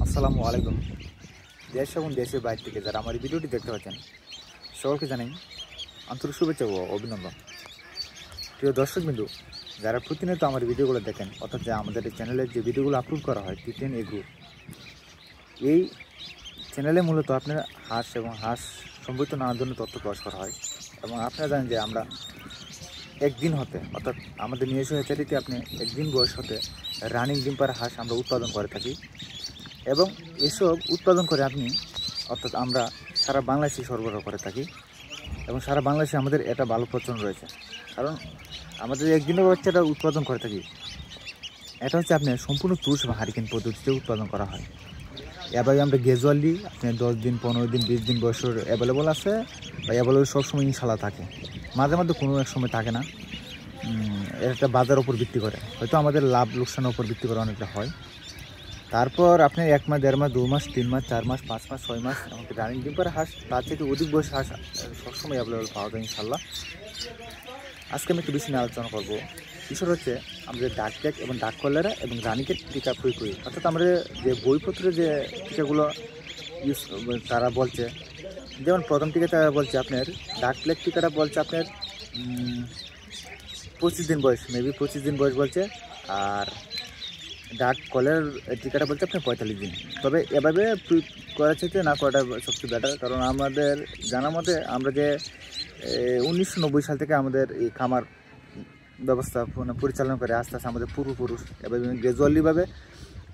আসসালামু আলাইকুম। দেশ এবং দেশের বাইরে থেকে যারা আমার এই ভিডিওটি দেখতে পাচ্ছেন সকলকে জানাই আন্তরিক শুভেচ্ছা ও অভিনন্দন। প্রিয় দর্শকবিন্দু, যারা প্রতিনিয়ত আমার ভিডিওগুলো দেখেন, অর্থাৎ যে আমাদের এই চ্যানেলে যে ভিডিওগুলো আপলোড করা হয় টি10 এগ্রো, এই চ্যানেলে মূলত আপনার হাঁস এবং হাঁস সম্পর্কিত নানা ধরনের তথ্য প্রকাশ করা হয়। এবং আপনারা জানেন যে আমরা একদিন হতে, অর্থাৎ আমাদের নিজস্ব হ্যাচারিতে আপনি একদিন বয়স হতে রানিং ডিম পাড়া হাঁস আমরা উৎপাদন করে থাকি। এবং এসব উৎপাদন করে আপনি, অর্থাৎ আমরা সারা বাংলাদেশে সরবরাহ করে থাকি। এবং সারা বাংলাদেশে আমাদের এটা ভালো প্রচলন রয়েছে, কারণ আমাদের একদিনের বাচ্চাটা উৎপাদন করে থাকি। এটা হচ্ছে আপনার সম্পূর্ণ তুষ বা হারিকেন পদ্ধতিতে উৎপাদন করা হয়। এভাবে আমরা গ্যাজুয়ালি আপনার 10 দিন, 15 দিন, 20 দিন বয়সের অ্যাভেলেবল আছে বা অ্যাভেলেবল সবসময় ইনশাল্লাহ থাকে। মাঝে মাঝে কোনো এক সময় থাকে না। এর একটা বাজার ওপর ভিত্তি করে, হয়তো আমাদের লাভ লোকসানের উপর ভিত্তি করে অনেকটা হয়। তারপর আপনি 1 মাস, 1.5 মাস, 2 মাস, 3 মাস, 4 মাস, 5 মাস, 6 মাস এমনকি রানিং ডিম পাড়া হাঁস, তার থেকে অধিক বয়স হাঁস সবসময় অ্যাভেলেবল পাওয়া যায় ইনশাল্লাহ। আজকে আমি একটু বেশি নিয়ে আলোচনা করবো। বিষয় হচ্ছে আমাদের ডাক ট্যাগ এবং ডাক কলেরা এবং রানীকে টিকা প্রয়োগ করি। অর্থাৎ আমরা যে বইপত্রে যে টিকাগুলো ইউজ তারা বলছে, যেমন প্রথম টিকা তারা বলছে আপনার ডাক প্লেগ টিকাটা বলছে আপনার 25 দিন বয়স, মেবি 25 দিন বয়স বলছে। আর ডাক কলের টিকাটা বলছে আপনার 45 দিন। তবে এভাবে করা চাইতে না করাটা সবচেয়ে বেটার, কারণ আমাদের জানা মতে আমরা যে 1990 সাল থেকে আমাদের এই খামার ব্যবস্থা পরিচালনা করে আস্তে আস্তে আমাদের পূর্বপুরুষ এভাবে গ্রাজুয়ালিভাবে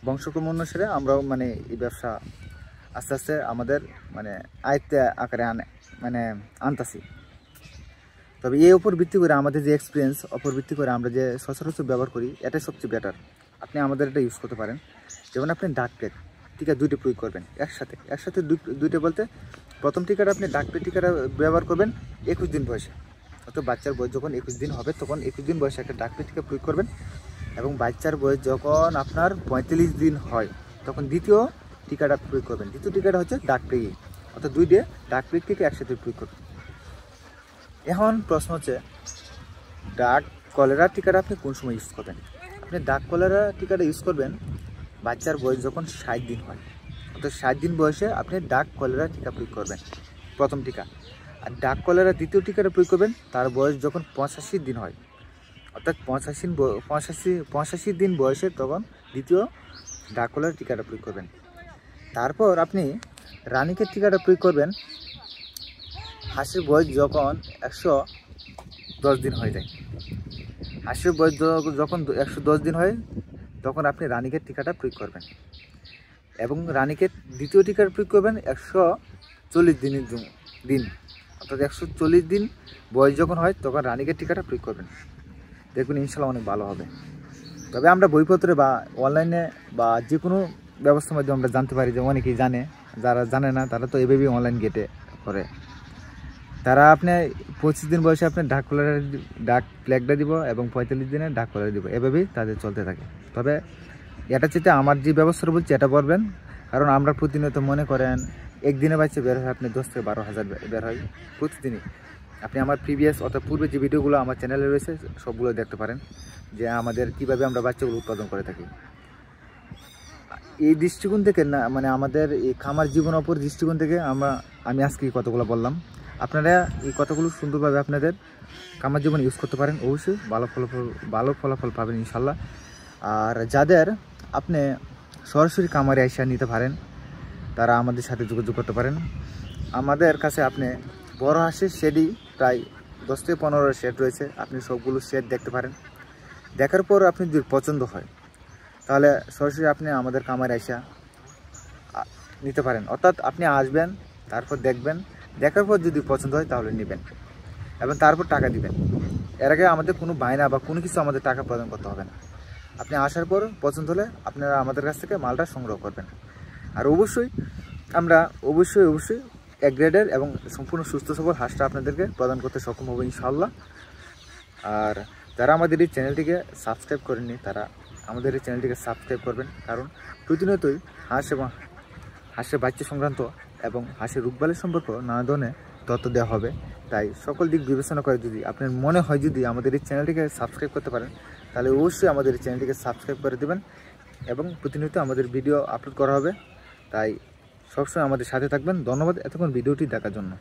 বংশক্রম অনুসারে আমরাও এই ব্যবসা আস্তে আস্তে আমাদের আয়ত্তে আকারে আনতাছি। তবে এই উপর ভিত্তি করে আমাদের যে এক্সপিরিয়েন্স ওপর ভিত্তি করে আমরা যে সচরাচর ব্যবহার করি, এটাই সবচেয়ে বেটার। আপনি আমাদের এটা ইউজ করতে পারেন। যেমন আপনি ডাক প্লেগ টিকা 2টি প্রয়োগ করবেন একসাথে দুইটা বলতে, প্রথম টিকাটা আপনি ডাক প্লেগ টিকাটা ব্যবহার করবেন 21 দিন বয়সে। অর্থাৎ বাচ্চার বয়স যখন 21 দিন হবে তখন 21 দিন বয়সে একটা ডাক প্লেগ টিকা প্রয়োগ করবেন। এবং বাচ্চার বয়স যখন আপনার 45 দিন হয় তখন দ্বিতীয় টিকাটা প্রয়োগ করবেন। দ্বিতীয় টিকাটা হচ্ছে ডাক প্লেগ, অর্থাৎ 2 ডাক প্লেগ টিকা একসাথে প্রয়োগ করবেন। এখন প্রশ্ন হচ্ছে ডাক কলেরা টিকাটা আপনি কোন সময় ইউজ করবেন? আপনি ডাক কলেরা টিকাটা ইউজ করবেন বাচ্চার বয়স যখন 60 দিন হয়, অর্থাৎ 60 দিন বয়সে আপনি ডাক কলেরা টিকা প্রয়োগ করবেন, প্রথম টিকা। আর ডাক কলেরা দ্বিতীয় টিকাটা প্রয়োগ করবেন তার বয়স যখন 85 দিন হয়, অর্থাৎ 85 দিন বয়সে তখন দ্বিতীয় ডাক কলেরা টিকাটা প্রয়োগ করবেন। তারপর আপনি রানীকের টিকাটা প্রয়োগ করবেন হাঁসের বয়স যখন 110 দিন হয়ে যায়। হাঁসের বয়স যখন 110 দিন হয় তখন আপনি রানীকের টিকাটা প্রয়োগ করবেন। এবং রানীকের দ্বিতীয় টিকাটা প্রয়োগ করবেন 140 দিন, অর্থাৎ 140 দিন বয়স যখন হয় তখন রানীকের টিকাটা প্রয়োগ করবেন। দেখবেন ইনশাল্লাহ অনেক ভালো হবে। তবে আমরা বইপত্রে বা অনলাইনে বা যে কোনো ব্যবস্থার মাধ্যমে আমরা জানতে পারি যে অনেকেই জানে, যারা জানে না তারা তো এভাবেই অনলাইন গেটে করে। তারা আপনি 25 দিন বয়সে আপনি ডাক প্লেগটা দিব এবং 45 দিনে ডাক কলেরা দিব, এভাবেই তাদের চলতে থাকে। তবে এটা চেয়ে আমার যে ব্যবস্থাটা বলছি এটা করবেন, কারণ আমরা প্রতিনিয়ত মনে করেন একদিনে বাচ্চা বের হয় আপনি 10 থেকে 12 হাজার বের হয় প্রতিদিনই। আপনি আমার প্রিভিয়াস অর্থাৎ পূর্বে যে ভিডিওগুলো আমার চ্যানেলে রয়েছে সবগুলো দেখতে পারেন যে আমাদের কিভাবে আমরা বাচ্চাগুলো উৎপাদন করে থাকি। এই দৃষ্টিকোণ থেকে না আমাদের এই খামার জীবন অপর দৃষ্টিকোণ থেকে আমি আজকে এই কথাগুলো বললাম। আপনারা এই কথাগুলো সুন্দরভাবে আপনাদের খামার জীবন ইউজ করতে পারেন, অবশ্যই ভালো ফলাফল পাবেন ইনশাল্লাহ। আর যাদের আপনি সরাসরি খামারে এসে নিতে পারেন তারা আমাদের সাথে যোগাযোগ করতে পারেন। আমাদের কাছে আপনি বড় হাঁসের শেডই প্রায় 10 থেকে 15 শেড রয়েছে, আপনি সবগুলো শেড দেখতে পারেন। দেখার পর আপনি যদি পছন্দ হয় তাহলে সরাসরি আপনি আমাদের খামারে এসে নিতে পারেন। অর্থাৎ আপনি আসবেন, তারপর দেখবেন, দেখার পর যদি পছন্দ হয় তাহলে নেবেন এবং তারপর টাকা দিবেন। এর আগে আমাদের কোনো বায়না বা কোনো কিছু আমাদের টাকা প্রদান করতে হবে না। আপনি আসার পর পছন্দ হলে আপনারা আমাদের কাছ থেকে মালটা সংগ্রহ করবেন। আর আমরা অবশ্যই এক গ্রেডের এবং সম্পূর্ণ সুস্থ সবল হাঁসটা আপনাদেরকে প্রদান করতে সক্ষম হবো ইনশাআল্লাহ। আর যারা আমাদের এই চ্যানেলটিকে সাবস্ক্রাইব করেননি তারা আমাদের এই চ্যানেলটিকে সাবস্ক্রাইব করবেন, কারণ প্রতিনিয়তই হাঁস এবং হাঁসের বাচ্চা সংক্রান্ত এবং হাঁসের রোগবালাই সম্পর্ক নানা ধরনের তথ্য দেওয়া হবে। তাই সকল দিক বিবেচনা করে যদি আপনার মনে হয় যদি আমাদের এই চ্যানেলটিকে সাবস্ক্রাইব করতে পারেন তাহলে অবশ্যই আমাদের এই চ্যানেলটিকে সাবস্ক্রাইব করে দেবেন এবং প্রতিনিয়ত আমাদের ভিডিও আপলোড করা হবে। তাই সবসময় আমাদের সাথে থাকবেন। ধন্যবাদ এতক্ষণ ভিডিওটি দেখার জন্য।